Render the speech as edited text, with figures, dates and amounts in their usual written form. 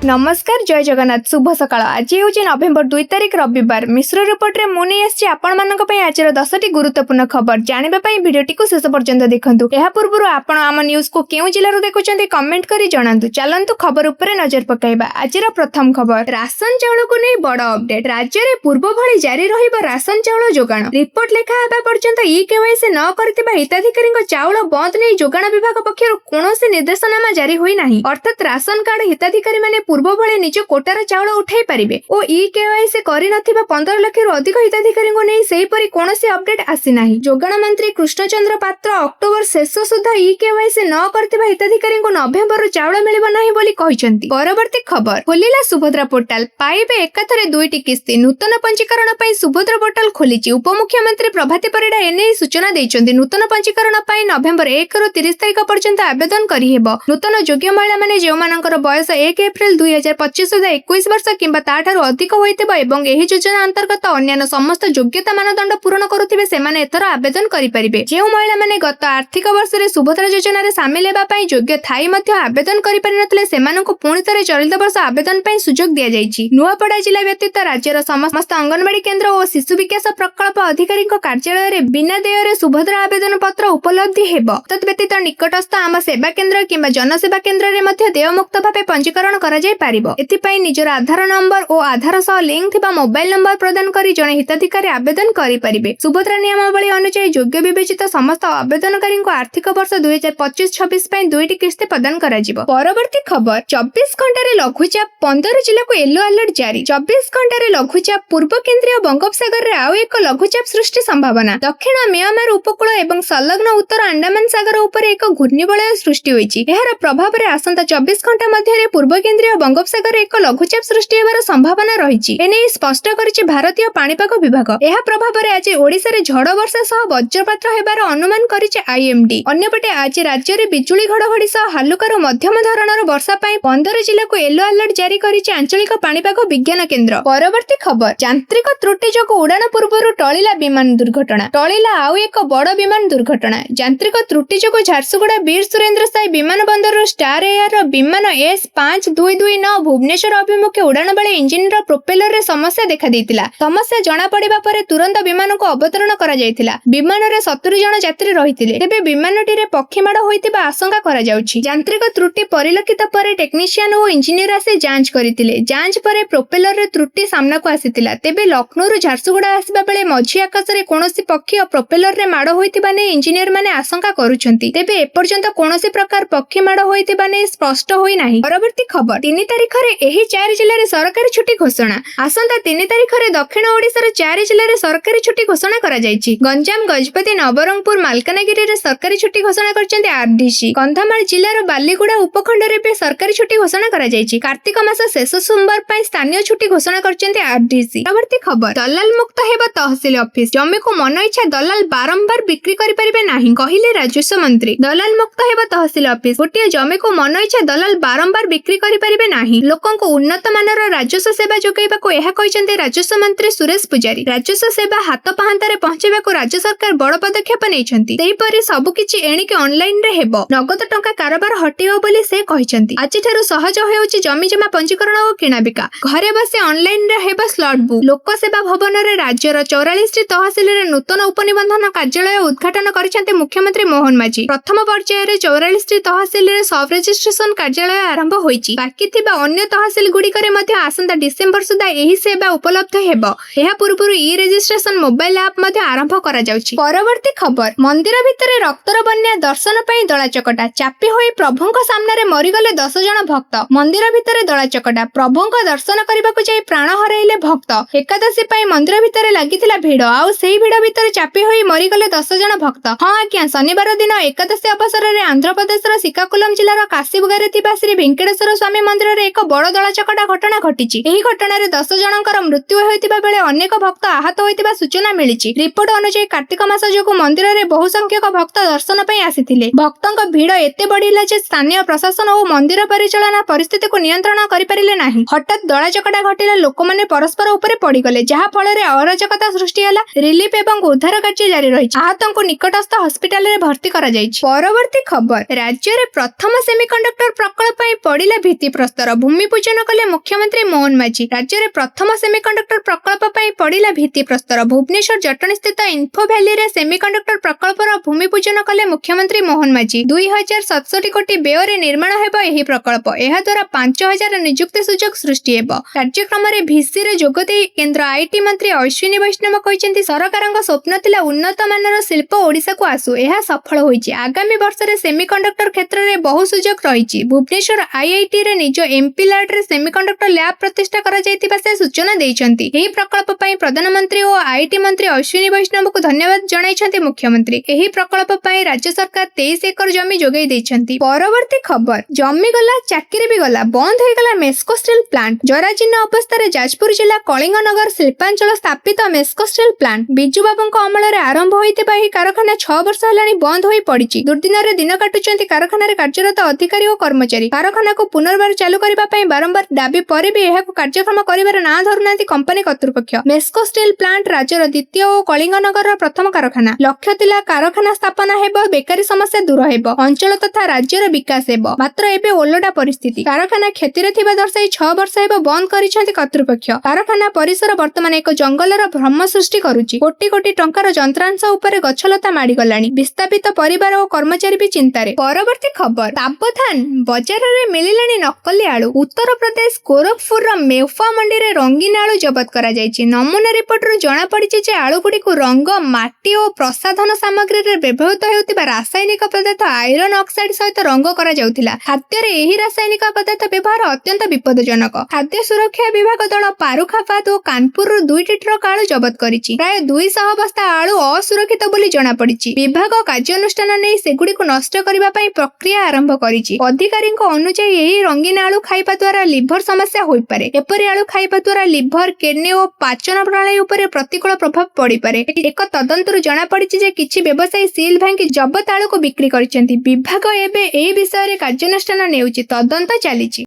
नमस्कार जय जगन्नाथ शुभ सकाळ आज हूँ नवेम्बर 2 तारिख रविवार मिश्र रिपोर्ट रे मुझे आसी आपण आज 10टी गुरुत्वपूर्ण खबर जानापी भिडियोटी को शेष पर्यंत देखु यह पूर्व आपण आम न्यूज को क्यों जिलू देखुं कमेंट कर जनातु चलतु खबर उपर नजर पकाइबा। आज प्रथम खबर राशन चाउल को नहीं बड़ अपडेट राज्य में पूर्व भली जारी रहिबा राशन चाउल जोगाण रिपोर्ट लेखा हेबा पर्यंत केवाईसी न करथिबा हिताधिकारी चाउल बंद नहीं जोगाण विभाग पक्षर कौन निर्देशनामा जारी होई नाही अर्थात राशन कार्ड हिताधिकारी माने पूर्व भले निज कोटार चाउल उठाई पारिबे ओ केवाईसी करि नथिबा 15 लाख रु अधिक हिताधिकारी को नहीं सेहीपरि कोनोसी अपडेट आसी नाही। जोगाण मंत्री कृष्णचंद्र पात्र अक्टोबर शेष सुधा केवाईसी न करथिबा हिताधिकारी को नवेम्बर चाउल मिलिबो नाही बोली कहिसंती। परवर्ती खबर खोलिला सुभद्रा पोर्टाल पाइबे एकाथरे दुईटी किस्ती नूतन पंजीकरण पई सुभद्रा पोर्टाल खोलिछि। उपमुख्यमंत्री प्रभाती परिडा एने सूचना दैछंती नूतन पंजीकरण पई नवेम्बर 1 रु 30 तारिख पर्यंत आवेदन करि हेबो। नूतन योग्य महिला माने जे मानकर बयस 1 एप्रिल 2025 सुधा 21 वर्ष किंबा ताठारु अधिक होइतिबा एवं एही योजना अंतर्गत अन्य समस्त योग्यता मानदंड पूर्ण करुथिबे सेमाने एथर आवेदन करि परिबे। जे महिला माने गत आर्थिक वर्ष रे सुभद्रा योजना रे शामिल हेबा पई योग्य थाई मध्ये आवेदन करि पारि नथिले सेमानकु पुणी थरे चलित वर्ष आवेदन पई सुजोग दिया जाइछि। नुआपड़ा जिला व्यतीत राज्यर समस्त अंगनवाड़ी केंद्र और शिशु विकास प्रकल्प अधिकारी कार्यालय रे बिना देय रे सुभद्रा आवेदन पत्र उपलब्धि हेबो। तत् व्यतीत निकटस्थ आम सेवा केंद्र किंबा जनसेवा केंद्र रे मध्ये देयमुक्त भावे पंजीकरण करा जाय पारिबो। एथिपाई निजर आधार नंबर और आधार सह लिंक थिबा मोबाइल नंबर प्रदान करी जने हिताधिकारी आवेदन करि परिबे। सुभद्रा नियमावली अनुसार योग्य विवेचित समस्त आवेदनकारी को आर्थिक वर्ष 2025-26 पई दुईटी किस्ती प्रदान करा जिवो। परवर्ती खबर 24 घंटा रे लघुचाप 15 जिला को येलो अलर्ट जारी। 24 घंटा रे लघुचाप पूर्व केंद्रीय बंगोपसागर रे आउ एक लघुचाप सृष्टि संभावना। दक्षिण म्यांमार उपकूल एवं संलग्न उत्तर अंडमान सागर उपर एक घूर्णिबलय सृष्टि होईछि। एहार प्रभाव रे आसंता 24 घंटा मध्ये रे पूर्व केंद्रीय बंगोपसागर एक लघुचाप सृष्टि हेबार संभावना रहिछि। एने स्पष्ट करिछि भारतीय पाणीपाग विभाग। एहा प्रभाव रे आज ओडिसा रे झड़ वर्षा सह वज्रपात हेबार अनुमान करिछि आईएमडी। अन्यपटे आज राज्य रे बिजुली घड़घड़ी सह हालुकारू मध्यम धरणर वर्षा पई 15 जिला को येलो अलर्ट जारी करिछि आंचलिक पाणीपाग विज्ञान केंद्र। परवर्ती खबर यांत्रिक त्रुटि जोगु उड़ान पूर्वरु टळिला विमान दुर्घटना। टळिला आउ एक बड़ विमान दुर्घटना। यांत्रिक त्रुटि जोगु झारसुगुड़ा वीर सुरेंद्र साई विमान बंदर स्टार एयर विमान S5229 भुवनेश्वर अभिमुखे उड़ान बेले इंजिन रो प्रोपेलर रे समस्या देखा देइतिला। समस्या जणा पड़िबा परे तुरंत विमान को अवतरण करा जायतिला। विमान रे 70 जण यात्री रहितिले तेबे विमानटी रे पक्षी माड़ होइतिबा आशंका करा जाउछि। यांत्रिक त्रुटि परिलक्षित परे टेक्नीशियन और इंजीनियर आसे जांच करितिले। जांच परे प्रोपेलर रे त्रुटि सामना को आसितिला। तेबे लखनऊ रु झारसुगुड़ा आसीबा बेले मझी आकाश रे कोनोसी पक्षी और प्रोपेलर रे माड़ होइतिबा ने इंजीनियर माने आशंका करूछंती। तेबे एपर्यंत कोनोसी प्रकार पक्षी माड़ होइतिबा ने स्पष्ट होई नाही। परवर्ती खबर 3 तारिख रे एही 4 जिल्ला रे सरकारी छुट्टी घोषणा। आसंता 3 तारिख रे दक्षिण ओडिसा रे 4 जिल्ला रे सरकारी छुट्टी घोषणा करा जायछि। गंजाम गजपति नवरंगपुर मालकानगिरी रे सरकारी छुट्टी घोषणा करछन्ते आरडीसी। कंधामाल जिल्ला रो बालीगुड़ा उपखंड रे भी सरकारी छुट्टी घोषणा करा जायछि। कार्तिक मास शेष सोमवार पई स्थानीय छुट्टी घोषणा करछन्ते आरडीसी। परवर्ती खबर दलाल मुक्त हेबा तहसील ऑफिस। जमी को मन इच्छा दलाल बारंबार बिक्री करि परिबे नाही कहिले राजस्व मंत्री। दलाल मुक्त हेबा तहसील ऑफिस। गोटे जमी को मन इच्छा दलाल बारंबार बिक्री करि परिबे नाही। लोकन को उन्नत मानर राजस्व सेवा जोगाइबा को एहा कहिसन्ते राजस्व मंत्री सुरेश पुजारी। राजस्व सेवा हाथ पाहांतारे पहुंचेबा को राज्य सरकार बड़ पदक्षेप नेइछन्ती। तेहीपरि सब किछि एणिके ऑनलाइन रे हेबो। नगद टंका कारोबार हटियो बोली से कहिसन्ती। आज ठारु सहज हेउछि जमी जमा पंजीकरण और किणाबिका। घरे बसे ऑनलाइन रे हेबा स्लॉट बुक। लोक सेवा भवन रे राज्यर 44 तहसील रे नूतन उपनिबंधन कार्यालय उद्घाटन करिसन्ते मुख्यमंत्री मोहन माझी। प्रथम पर्याय रे 44 तहसील रे सब रजिस्ट्रेशन कार्यालय आरंभ होईछि। बाकी थिबा अन्य तहसील गुडी करे मध्ये आसंता डिसेंबर सुधा एही सेवा उपलब्ध हेबो। एहा पूर्वरु ई रजिस्ट्रेशन मोबाइल ऐप मध्ये आरंभ करा जाउछि। परवर्ती खबर मंदिर भितरे रक्तर बन्या दर्शन पई दला चकटा। चापी होई प्रभुଙ୍କ सामने रे मरिगले 10 जण भक्त। मंदिर भितरे दला चकटा। प्रभुଙ୍କ दर्शन करबाकू जाई प्राण हराइले भक्त। एकादशी पई मंदिर भितरे लागिथिला भिड़ आउ सेही भिड़ भितरे चापी होई मरिगले 10 जण भक्त। हां आज्ञा शनिवार दिन एकादशी अवसर रे आंध्र प्रदेश रो श्रीकाकुलम जिल्ला रो काशीबुगारे थिबा श्री वेंकटेश्वर स्वामी मंदिर रे एक बड़ दला चकटा घटना घटिछि। एही घटना रे 10 जनकर मृत्यु होइतिबा बेले अनेक भक्त आहत होइतिबा सूचना मिलिछि। रिपोर्ट अनुसार कार्तिक मास जोगु मंदिर रे बहु संख्यक भक्त दर्शन पई आसिथिले। भक्तक भिड़ एते बढ़िला जे स्थानीय प्रशासन और मंदिर परिचालना परिस्थिति को नियंत्रण करि परिले नाही। हठात दला चकटा घटिला लोक माने परस्पर ऊपर पड़ी गले जहा फल रे अराजकता सृष्टि होला। रिलीफ एवं उद्धार कार्य जारी रहिछि। आहतंको निकटस्थ हॉस्पिटल रे भर्ती करा जाइछि। परवर्ती खबर राज्य रे प्रथम सेमीकंडक्टर प्रकल्प पई पड़िला भित्ति प्रस्तर। ପ୍ରସ୍ତର ଭୂମି ପୂଜନ କଲେ ମୁଖ୍ୟମନ୍ତ୍ରୀ ମୋହନ ମାଝୀ। ରାଜ୍ୟରେ ପ୍ରଥମ ସେମିକଣ୍ଡକ୍ଟର ପ୍ରକଳ୍ପ ପାଇଁ ପଡ଼ିଲା ଭିତ୍ତି ପ୍ରସ୍ତର। ଭୁବନେଶ୍ୱର ଜଟଣୀ ସ୍ଥିତ ଇନ୍ଫୋ ଭ୍ୟାଲିରେ ସେମିକଣ୍ଡକ୍ଟର ପ୍ରକଳ୍ପର ଭୂମି ପୂଜନ କଲେ ମୁଖ୍ୟମନ୍ତ୍ରୀ ମୋହନ ମାଝୀ। 2067 କୋଟି ବ୍ୟୟରେ ନିର୍ମାଣ ହେବ ଏହି ପ୍ରକଳ୍ପ। ଏହାଦ୍ୱାରା 5000 ନିଯୁକ୍ତି ସୁଯୋଗ ସୃଷ୍ଟି ହେବ। କାର୍ଯ୍ୟକ୍ରମରେ ଭିସିରେ ଯୋଗଦେଇ କେନ୍ଦ୍ର ଆଇଟି ମନ୍ତ୍ରୀ ଅଶ୍ୱିନୀ ବୈଷ୍ଣବ କହିଛନ୍ତି, ସରକାରଙ୍କ ସ୍ୱପ୍ନ ଥିଲା ଉନ୍ନତ ମାନର ଶିଳ୍ପ ଓଡ଼ିଶାକୁ ଆସୁ। ଏହା ସଫଳ ହୋଇଛି। ଆଗାମୀ ବର୍ଷରେ ସେମିକଣ୍ଡକ୍ଟର କ୍ଷେତ୍ରରେ ବହୁ ସୁଯୋଗ ରହିଛି। ଭୁବନେଶ୍ୱର ଆଇଆଇଟିରେ ନିଜ ଏମ୍ପି ଲ୍ୟାଡ୍ରେ ସେମିକଣ୍ଡକ୍ଟର ଲ୍ୟାବ୍ ପ୍ରତିଷ୍ଠା କରାଯାଇଥିବା ସେ ସୂଚନା ଦେଇଛନ୍ତି। ଏହି ପ୍ରକଳ୍ପ ପାଇଁ ପ୍ରଧାନମନ୍ତ୍ରୀ ଓ ଆଇଟି ମନ୍ତ୍ରୀ ଅଶ୍ୱିନୀ ବୈଷ୍ଣବଙ୍କୁ ଧନ୍ୟବାଦ ଜଣାଇଛନ୍ତି ମୁଖ୍ୟମନ୍ତ୍ରୀ। ଏହି ପ୍ରକଳ୍ପ ପାଇଁ ରାଜ୍ୟ ସରକାର 23 ଏକର ଜମି ଯୋଗାଇ ଦେଇଛନ୍ତି। ପରବର୍ତ୍ତୀ ଖବର, ଜମି ଗଲା, ଚାକିରି ବି ଗଲା, ବନ୍ଦ ହୋଇଗଲା ମେସ୍କୋ ଷ୍ଟିଲ୍ ପ୍ଲାଣ୍ଟ। ଜରାଜୀର୍ଣ୍ଣ ଅବସ୍ଥାରେ ଯାଜପୁର ଜିଲ୍ଲା କଳିଙ୍ଗନଗର ଶିଳ୍ପାଞ୍ଚଳ ସ୍ଥାପିତ ମେସ୍କୋ ଷ୍ଟିଲ୍ ପ୍ଲାଣ୍ଟ। ବିଜୁବାବୁଙ୍କ ଅମଳରେ ଆରମ୍ଭ ହୋଇଥିବା ଏହି କାରଖାନା 6 ବର୍ଷ ହେଲାଣି ବନ୍ଦ ହୋଇ ପଡ଼ିଛି। ଦୁର୍ଦ୍ଦିନରେ ଦିନ କାଟୁଛନ୍ତି କାରଖାନାରେ କାର୍ଯ୍ୟରତ ଅଧିକାରୀ ଓ କର୍ମଚାରୀ। କାରଖାନାକୁ ପୁନର୍ବାର ଚାଲୁ କରିବା ପାଇଁ ବାରମ୍ବାର ଦାବି ପରେ ବି ଏହାକୁ କାର୍ଯ୍ୟକ୍ଷମ କରିବାର ନାଁ ଧରୁନାହାନ୍ତି କମ୍ପାନୀ କର୍ତ୍ତୃପକ୍ଷ। ମେସ୍କୋ ଷ୍ଟିଲ୍ ପ୍ଲାଣ୍ଟ ରାଜ୍ୟର ଦ୍ୱିତୀୟ ଓ କଳିଙ୍ଗନଗରର ପ୍ରଥମ କାରଖାନା। ଲକ୍ଷ୍ୟ ଥିଲା କାରଖାନା ସ୍ଥାପନ ହେବ, ବେକାରୀ ସମସ୍ୟା ଦୂର ହେବ, ଅଞ୍ଚଳ ତଥା ରାଜ୍ୟର ବିକାଶ ହେବ। ମାତ୍ର ଏବେ ଓଲଟା ପରିସ୍ଥିତି। କାରଖାନା କ୍ଷତିରେ ଥିବା ଦର୍ଶାଇ 6 ବର୍ଷ ହେବ ବନ୍ଦ କରିଛନ୍ତି କର୍ତ୍ତୃପକ୍ଷ। କାରଖାନା ପରିସର ବର୍ତ୍ତମାନ ଏକ ଜଙ୍ଗଲର ଭ୍ରମ ସୃଷ୍ଟି କରୁଛି। କୋଟି କୋଟି ଟଙ୍କାର ଯନ୍ତ୍ରାଂଶ ଉପରେ ଗଛଲତା ମାଡ଼ିଗଲାଣି। ବିସ୍ଥାପିତ ପରିବାର ଓ କର୍ମଚାରୀ ବି ଚିନ୍ତାରେ। ପରବର୍ତ୍ତୀ ଖବର, ସାବଧାନ, ବଜାରରେ ମିଳିଲାଣି ନକଲି ଆଳୁ। ଉତ୍ତରପ୍ରଦେଶ ଗୋରଖପୁରର ମେଫା ମଣ୍ଡିରେ ରଙ୍ଗୀନ ଆଳୁ ଜବତ କରାଯାଇଛି। ନମୁନା ରିପୋର୍ଟରୁ ଜଣାପଡ଼ିଛି ଯେ ଆଳୁଗୁଡ଼ିକୁ ରଙ୍ଗ, ମାଟି ଓ ପ୍ରସାଧନ ସାମଗ୍ରୀରେ ବ୍ୟବହୃତ ହେଉଥିବା ରାସାୟନିକ ପଦାର୍ଥ ଆଇରନ୍ ଅକ୍ସାଇଡ୍ ସହିତ ରଙ୍ଗ କରାଯାଉଥିଲା। ଖାଦ୍ୟରେ ଏହି ରାସାୟନିକ ପଦାର୍ଥ ବ୍ୟବହାର ଅତ୍ୟନ୍ତ ବିପଦଜନକ। ଖାଦ୍ୟ ସୁରକ୍ଷା ବିଭାଗ ଦଳ ପାରୁଖାବାଦ ଓ କାନପୁରରୁ 2ଟି ଟ୍ରକ୍ ଆଳୁ ଜବତ କରିଛି। ପ୍ରାୟ 200 ବସ୍ତା ଆଳୁ ଅସୁରକ୍ଷିତ ବୋଲି ଜଣାପଡ଼ିଛି। ବିଭାଗ କାର୍ଯ୍ୟାନୁଷ୍ଠାନ ନେଇ ସେଗୁଡ଼ିକୁ ନଷ୍ଟ କରିବା ପାଇଁ ପ୍ରକ୍ରିୟା ଆରମ୍ଭ କରିଛି। ଅଧିକାରୀଙ୍କ ଅନୁଯାୟୀ ଏହି ରଙ୍ଗୀନ ଆଳୁ ଖାଇବା ଦ୍ୱାରା ଲିଭର ସମସ୍ୟା ହୋଇପାରେ। ଏପରି ଆଳୁ ଖାଇବା ଦ୍ୱାରା ଲିଭର, କିଡନୀ ଓ ପାଚନ ପ୍ରଣାଳୀ ଉପରେ ପ୍ରତିକୂଳ ପ୍ରଭାବ ପଡ଼ିପାରେ। ଏକ ତଦନ୍ତରୁ ଜଣାପଡ଼ିଛି ଯେ କିଛି ବ୍ୟବସାୟୀ ସିଲ୍ ଭାଙ୍ଗି ଜବତ ଆଳୁକୁ ବିକ୍ରି କରିଛନ୍ତି। ବିଭାଗ ଏବେ ଏହି ବିଷୟରେ କାର୍ଯ୍ୟାନୁଷ୍ଠାନ ନେଉଛି। ତଦନ୍ତ ଚାଲିଛି।